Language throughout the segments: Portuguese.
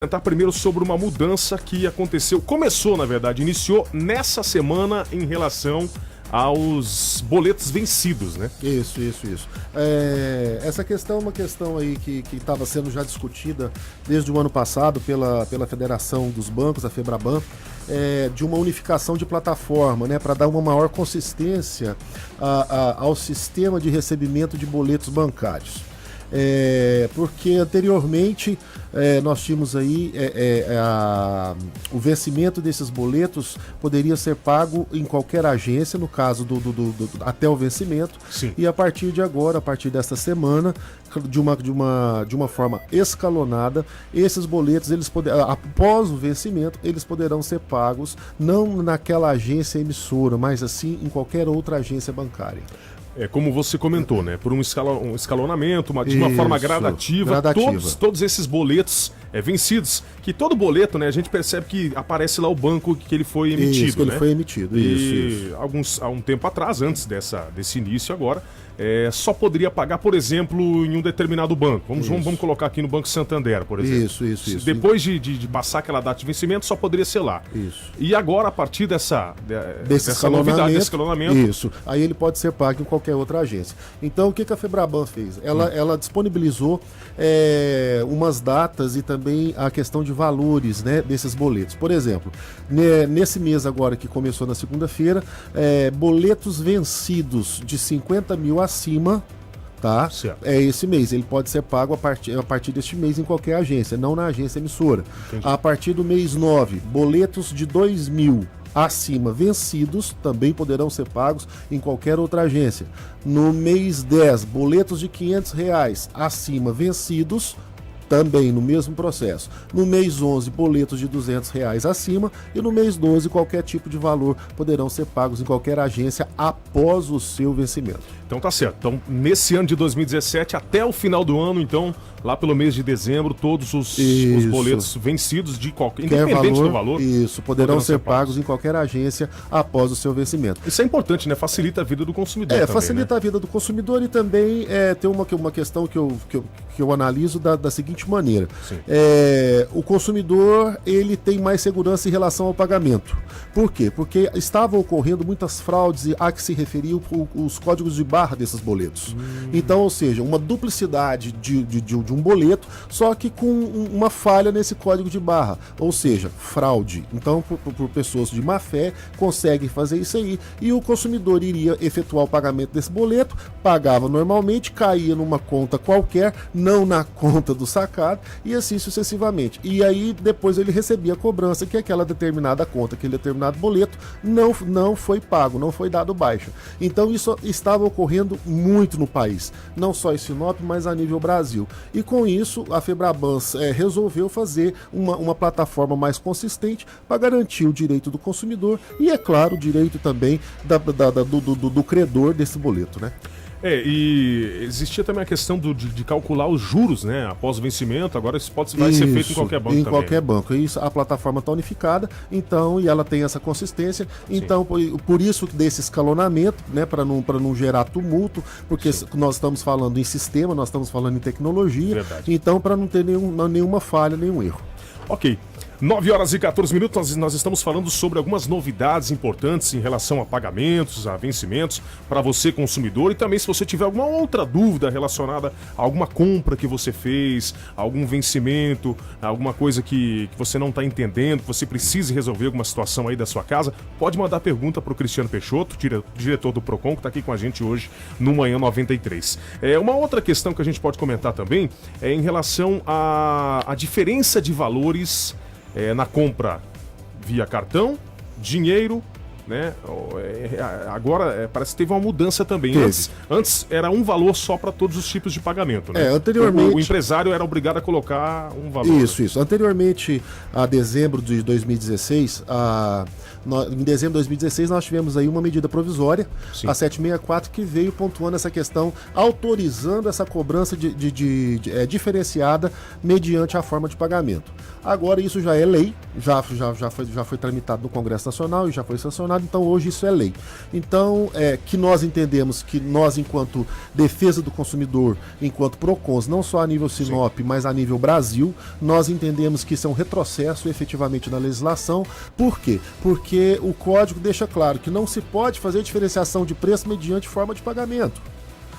Comentar primeiro sobre uma mudança que começou, na verdade, iniciou nessa semana em relação aos boletos vencidos, né? Isso. Essa questão é uma questão aí que estava sendo já discutida desde o ano passado pela Federação dos Bancos, a FEBRABAN, de uma unificação de plataforma, né, para dar uma maior consistência ao sistema de recebimento de boletos bancários. Porque anteriormente nós tínhamos aí o vencimento desses boletos poderia ser pago em qualquer agência, no caso até o vencimento. Sim. E a partir de agora, a partir desta semana, de uma forma escalonada, esses boletos, após o vencimento, eles poderão ser pagos não naquela agência emissora, mas assim em qualquer outra agência bancária. Como você comentou, né? Por um escalonamento, de uma forma gradativa. Todos esses boletos vencidos, que todo boleto, né? A gente percebe que aparece lá o banco que ele foi emitido, isso, que né? ele foi emitido. E há um tempo atrás, antes desse início agora, só poderia pagar, por exemplo, em um determinado banco. Vamos colocar aqui no Banco Santander, por exemplo. Isso. Depois de passar aquela data de vencimento, só poderia ser lá. Isso. E agora, a partir dessa novidade, desse escalonamento... Isso. Aí ele pode ser pago em qualquer outra agência. Então, o que a FEBRABAN fez? Ela disponibilizou umas datas e também a questão de valores, né, desses boletos. Por exemplo, nesse mês agora que começou na segunda-feira, boletos vencidos de 50 mil acima, tá? Certo. Esse mês, ele pode ser pago a partir deste mês em qualquer agência, não na agência emissora. Entendi. A partir do mês 9, boletos de 2 mil acima vencidos também poderão ser pagos em qualquer outra agência. No mês 10, boletos de R$500 acima vencidos, também no mesmo processo. No mês 11, boletos de R$200 acima, e no mês 12, qualquer tipo de valor poderão ser pagos em qualquer agência após o seu vencimento. Então tá certo. Então, nesse ano de 2017, até o final do ano, então, lá pelo mês de dezembro, todos os boletos vencidos de qualquer, independente do valor, poderão ser pagos em qualquer agência após o seu vencimento. Isso é importante, né? Facilita a vida do consumidor também, facilita, né? a vida do consumidor, e também tem uma questão que eu analiso da seguinte maneira. O consumidor, ele tem mais segurança em relação ao pagamento. Por quê? Porque estavam ocorrendo muitas fraudes a que se referiam os códigos de barra desses boletos. Então, ou seja, uma duplicidade de um boleto, só que com uma falha nesse código de barra, ou seja, fraude. Então, por pessoas de má fé, conseguem fazer isso aí, e o consumidor iria efetuar o pagamento desse boleto, pagava normalmente, caía numa conta qualquer, não na conta do sacado, e assim sucessivamente. E aí, depois ele recebia a cobrança que aquela determinada conta, aquele determinado boleto, não foi pago, não foi dado baixa. Então, isso estava ocorrendo muito no país, não só em Sinop, mas a nível Brasil. E com isso, a FEBRABAN resolveu fazer uma plataforma mais consistente para garantir o direito do consumidor e, é claro, o direito também do credor desse boleto, né? E existia também a questão de calcular os juros, né? Após o vencimento, agora isso vai ser feito em qualquer banco também. Em qualquer banco. Isso, a plataforma está unificada, então, e ela tem essa consistência. Então, por isso desse escalonamento, né? Para não gerar tumulto, porque nós estamos falando em sistema, nós estamos falando em tecnologia. Verdade. Então, para não ter nenhuma falha, nenhum erro. Ok. 9h14, nós estamos falando sobre algumas novidades importantes em relação a pagamentos, a vencimentos, para você consumidor, e também se você tiver alguma outra dúvida relacionada a alguma compra que você fez, algum vencimento, alguma coisa que você não está entendendo, que você precise resolver alguma situação aí da sua casa, pode mandar pergunta para o Cristiano Peixoto, diretor do Procon, que está aqui com a gente hoje no Manhã 93. Uma outra questão que a gente pode comentar também é em relação à diferença de valores na compra via cartão, dinheiro, né? Agora parece que teve uma mudança também. Antes era um valor só para todos os tipos de pagamento, né? Anteriormente o empresário era obrigado a colocar um valor. Isso. Anteriormente, a dezembro de 2016, em dezembro de 2016 nós tivemos aí uma medida provisória, a 764, que veio pontuando essa questão, autorizando essa cobrança diferenciada mediante a forma de pagamento. Agora isso já é lei, já foi tramitado no Congresso Nacional e já foi sancionado, então hoje isso é lei. Então, que nós entendemos que nós, enquanto defesa do consumidor, enquanto PROCONs, não só a nível Sinop, sim, mas a nível Brasil, nós entendemos que isso é um retrocesso efetivamente na legislação. Por quê? Porque o Código deixa claro que não se pode fazer diferenciação de preço mediante forma de pagamento.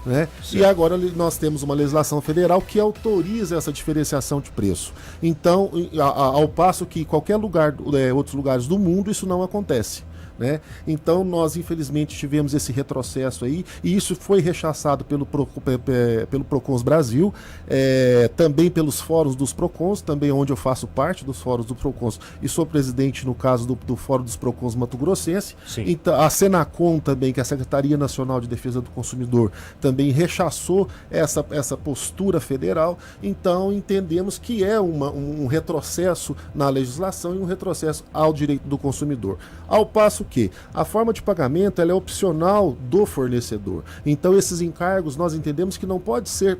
Né? E agora nós temos uma legislação federal que autoriza essa diferenciação de preço. Então, ao passo que em qualquer lugar, outros lugares do mundo, isso não acontece. Né? Então nós infelizmente tivemos esse retrocesso aí, e isso foi rechaçado pelo PROCONs Brasil, também pelos fóruns dos PROCONs, também onde eu faço parte dos fóruns do PROCONs e sou presidente no caso do Fórum dos PROCONs Mato Grossense. Então, a Senacom também, que é a Secretaria Nacional de Defesa do Consumidor, também rechaçou essa postura federal. Então entendemos que é um retrocesso na legislação e um retrocesso ao direito do consumidor. Ao passo que a forma de pagamento ela é opcional do fornecedor. Então esses encargos nós entendemos que não pode ser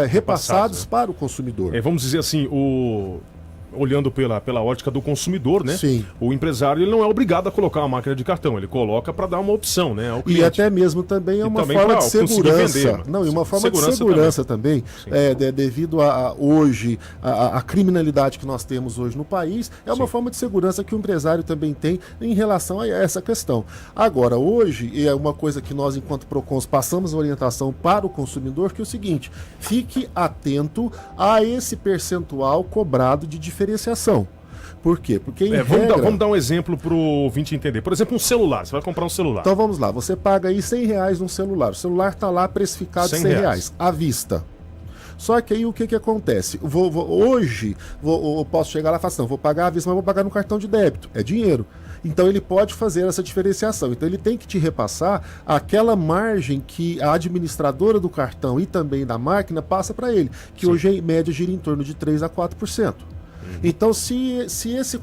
repassados para o consumidor. Vamos dizer assim, olhando pela ótica do consumidor, né? Sim. O empresário ele não é obrigado a colocar uma máquina de cartão, ele coloca para dar uma opção, né, ao cliente. E até mesmo também é uma forma de segurança. Não, e uma forma de segurança também, devido a hoje a criminalidade que nós temos hoje no país, é uma forma de segurança que o empresário também tem em relação a essa questão. Agora, hoje, é uma coisa que nós, enquanto PROCONs, passamos a orientação para o consumidor, que é o seguinte: fique atento a esse percentual cobrado de diferenciação. Por quê? Porque vamos dar um exemplo para o ouvinte entender. Por exemplo, um celular. Você vai comprar um celular. Então vamos lá. Você paga aí R$100 num celular. O celular está lá precificado R$100 à vista. Só que aí o que acontece? Hoje eu posso chegar lá e falar assim: não, vou pagar à vista, mas vou pagar no cartão de débito. É dinheiro. Então ele pode fazer essa diferenciação. Então ele tem que te repassar aquela margem que a administradora do cartão e também da máquina passa para ele, que hoje em média gira em torno de 3% a 4%. Então, se esse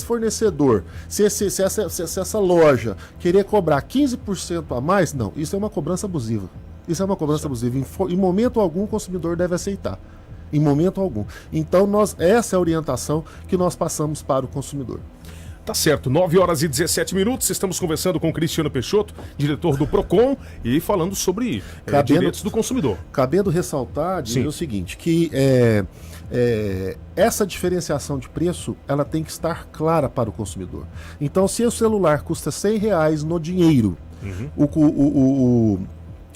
fornecedor, se essa loja querer cobrar 15% a mais, não, isso é uma cobrança abusiva. Isso é uma cobrança abusiva. Em momento algum, o consumidor deve aceitar. Em momento algum. Então, essa é a orientação que nós passamos para o consumidor. Tá certo, 9h17, estamos conversando com Cristiano Peixoto, diretor do PROCON, e falando sobre direitos do consumidor. Cabendo ressaltar, dizer o seguinte, que essa diferenciação de preço, ela tem que estar clara para o consumidor. Então, se o celular custa R$100 no dinheiro,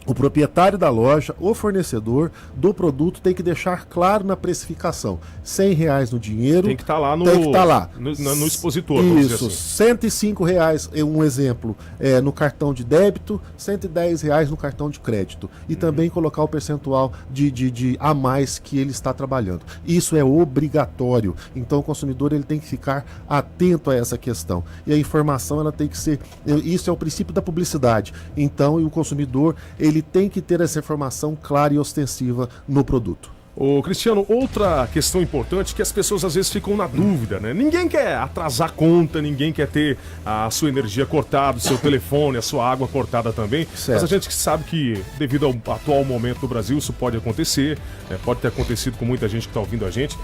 o proprietário da loja, o fornecedor do produto tem que deixar claro na precificação: R$100 no dinheiro. Tem que estar lá no expositor. Isso, assim. R$105, um exemplo, no cartão de débito, R$110 no cartão de crédito. E também colocar o percentual de a mais que ele está trabalhando. Isso é obrigatório. Então o consumidor ele tem que ficar atento a essa questão. E a informação ela tem que ser... Isso é o princípio da publicidade. Então o consumidor ele tem que ter essa informação clara e ostensiva no produto. Ô Cristiano, outra questão importante que as pessoas às vezes ficam na dúvida, né? Ninguém quer atrasar a conta, ninguém quer ter a sua energia cortada, o seu telefone, a sua água cortada também. Certo. Mas a gente sabe que, devido ao atual momento do Brasil, isso pode acontecer, pode ter acontecido com muita gente que está ouvindo a gente.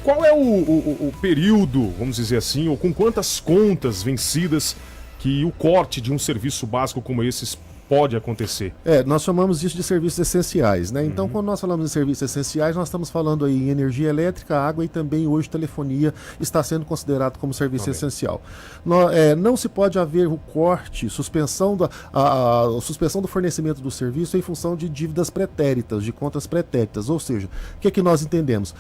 Qual é o período, vamos dizer assim, ou com quantas contas vencidas que o corte de um serviço básico como esses pode acontecer? Nós chamamos isso de serviços essenciais, né? Então, quando nós falamos de serviços essenciais, nós estamos falando aí em energia elétrica, água e também hoje telefonia está sendo considerado como serviço essencial. Não se pode haver o corte, suspensão do fornecimento do serviço em função de dívidas pretéritas, de contas pretéritas. Ou seja, o que é que nós entendemos?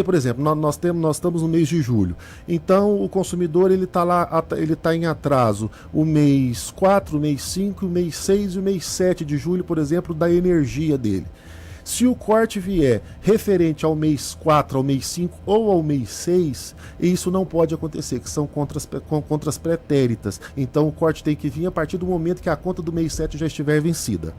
Por exemplo, nós estamos no mês de julho. Então, o consumidor ele está em atraso o mês 4, o mês 5, o mês 6 e o mês 7 de julho, por exemplo, da energia dele. Se o corte vier referente ao mês 4, ao mês 5 ou ao mês 6, isso não pode acontecer, que são contras pretéritas. Então o corte tem que vir a partir do momento que a conta do mês 7 já estiver vencida.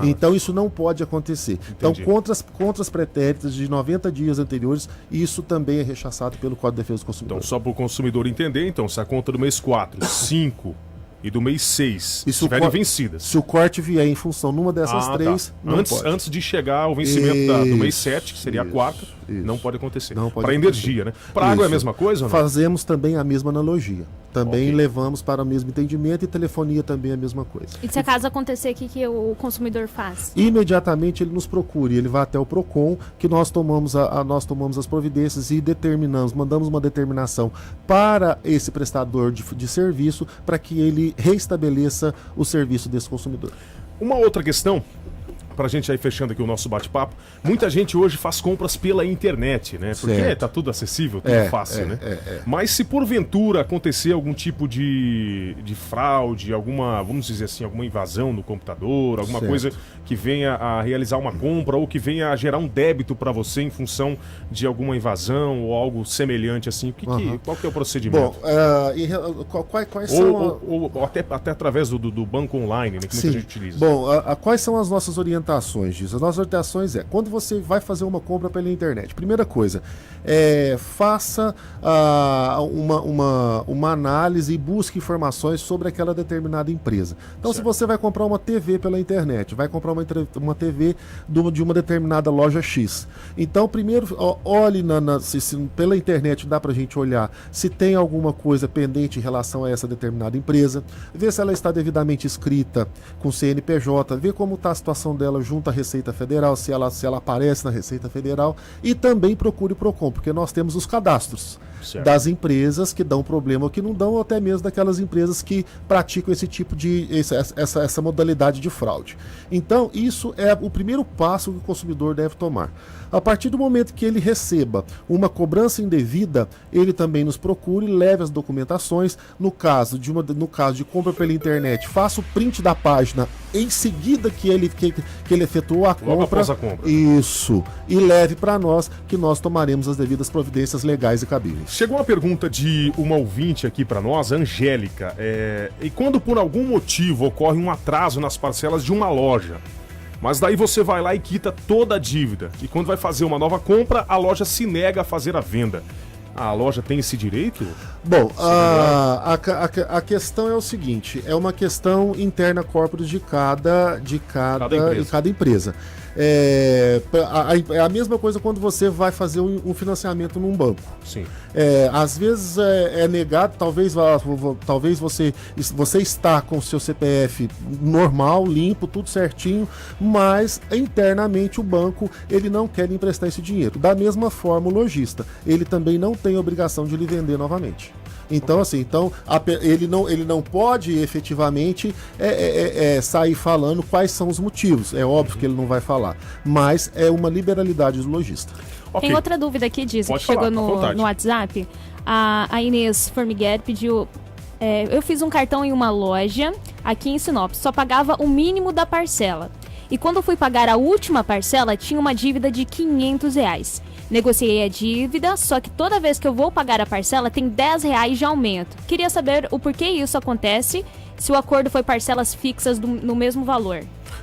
Então isso não pode acontecer. Entendi. Então contras pretéritas de 90 dias anteriores, isso também é rechaçado pelo Código de Defesa do Consumidor. Então só para o consumidor entender, então, se a conta do mês 4, 5 e do mês 6 E se o estiverem cor- vencidas. Se o corte vier em função numa dessas três, Tá. não Antes, pode. antes de chegar ao vencimento do mês Isso, 7, que seria a isso, quarta, isso. não pode acontecer. Não pode Para acontecer. energia, né? Para água é a Isso. mesma coisa ou não? Fazemos também a mesma analogia. Também Ok. levamos para o mesmo entendimento e telefonia também é a mesma coisa. E se acaso acontecer, o que o consumidor faz? Imediatamente ele nos procura, ele vai até o PROCON, que nós tomamos, nós tomamos as providências e mandamos uma determinação para esse prestador de serviço para que ele reestabeleça o serviço desse consumidor. Uma outra questão, pra gente aí fechando aqui o nosso bate-papo, muita gente hoje faz compras pela internet, né? Porque Certo. tá tudo acessível, tudo fácil, né? Mas se porventura acontecer algum tipo de fraude, alguma, vamos dizer assim, alguma invasão no computador, alguma Certo. coisa que venha a realizar uma compra ou que venha a gerar um débito para você em função de alguma invasão ou algo semelhante assim, qual que é o procedimento? Bom, quais são... Ou até através do banco online, né, que muita Sim. gente utiliza. Bom, quais são as nossas orientações disso? As nossas orientações quando você vai fazer uma compra pela internet, primeira coisa, faça uma análise e busque informações sobre aquela determinada empresa. Então, Certo. se você vai comprar uma TV pela internet, vai comprar uma TV de uma determinada loja X. Então, primeiro, olhe se pela internet dá pra gente olhar se tem alguma coisa pendente em relação a essa determinada empresa, ver se ela está devidamente inscrita com CNPJ, ver como está a situação dela junto à Receita Federal, se ela aparece na Receita Federal, e também procure o PROCON, porque nós temos os cadastros Certo. das empresas que dão problema ou que não dão, ou até mesmo daquelas empresas que praticam esse tipo de essa modalidade de fraude. Então, isso é o primeiro passo que o consumidor deve tomar. A partir do momento que ele receba uma cobrança indevida, ele também nos procure, leve as documentações. No caso de compra pela internet, faça o print da página em seguida que ele efetuou a compra. Logo após a compra. Isso. E leve para nós, que nós tomaremos as devidas providências legais e cabíveis. Chegou uma pergunta de uma ouvinte aqui pra nós, Angélica. E quando por algum motivo ocorre um atraso nas parcelas de uma loja, mas daí você vai lá e quita toda a dívida, e quando vai fazer uma nova compra, a loja se nega a fazer a venda. A loja tem esse direito? Bom, a questão é o seguinte, é uma questão interna corporis de cada empresa. É a mesma coisa quando você vai fazer um financiamento num banco. Sim. Às vezes é negado, talvez você está com o seu CPF normal, limpo, tudo certinho, mas internamente o banco ele não quer lhe emprestar esse dinheiro. Da mesma forma, o lojista, ele também não tem obrigação de lhe vender novamente. Então, assim, ele não pode efetivamente sair falando quais são os motivos. É óbvio que ele não vai falar, mas é uma liberalidade do lojista. Ok. Tem outra dúvida aqui, diz, que Pode chegou falar, à vontade. no WhatsApp. A Inês Formiguer pediu... eu fiz um cartão em uma loja aqui em Sinop, só pagava o mínimo da parcela. E quando fui pagar a última parcela, tinha uma dívida de R$500. Negociei a dívida, só que toda vez que eu vou pagar a parcela, tem R$10 de aumento. Queria saber o porquê isso acontece, se o acordo foi parcelas fixas no mesmo valor.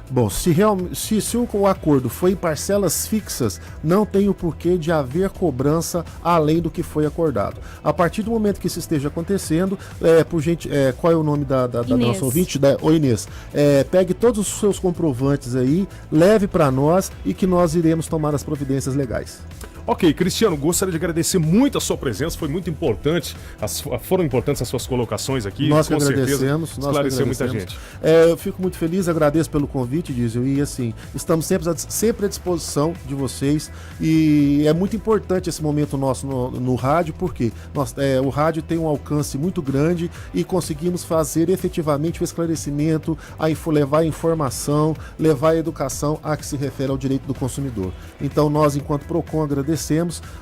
Bom, se o acordo foi em parcelas fixas, não tem o porquê de haver cobrança além do que foi acordado. A partir do momento que isso esteja acontecendo, qual é o nome da nossa ouvinte? Oi, Inês. Pegue todos os seus comprovantes aí, leve para nós e que nós iremos tomar as providências legais. Ok, Cristiano, gostaria de agradecer muito a sua presença, foi muito importante, foram importantes as suas colocações aqui. Nós que com agradecemos. certeza esclareceu muita gente. Eu fico muito feliz, agradeço pelo convite, Diesel, e assim, estamos sempre à disposição de vocês, e é muito importante esse momento nosso no rádio, porque o rádio tem um alcance muito grande e conseguimos fazer efetivamente o esclarecimento, levar a informação, levar a educação a que se refere ao direito do consumidor. Então nós, enquanto PROCON,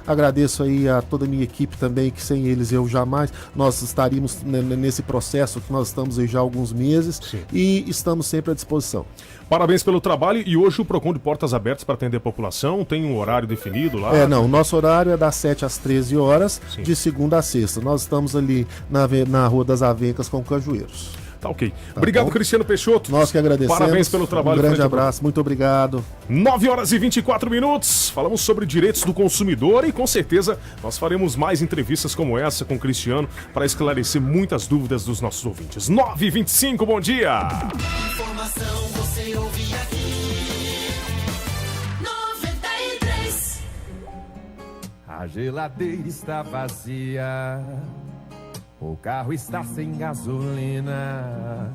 agradeço aí a toda a minha equipe também, que sem eles nós estaríamos nesse processo que nós estamos aí já há alguns meses. Sim. E estamos sempre à disposição. Parabéns pelo trabalho, e hoje o PROCON de portas abertas para atender a população, tem um horário definido lá? O nosso horário é das 7 às 13 horas, Sim. de segunda a sexta. Nós estamos ali na Rua das Avencas com Cajueiros. Tá ok. Obrigado, bom. Cristiano Peixoto. Nós que agradecemos. Parabéns pelo trabalho. Um grande frente ao abraço, muito obrigado. 9h24. Falamos sobre direitos do consumidor e com certeza nós faremos mais entrevistas como essa com o Cristiano para esclarecer muitas dúvidas dos nossos ouvintes. 9h25, bom dia! Informação você ouve aqui. 93. A geladeira está vazia, o carro está sem gasolina.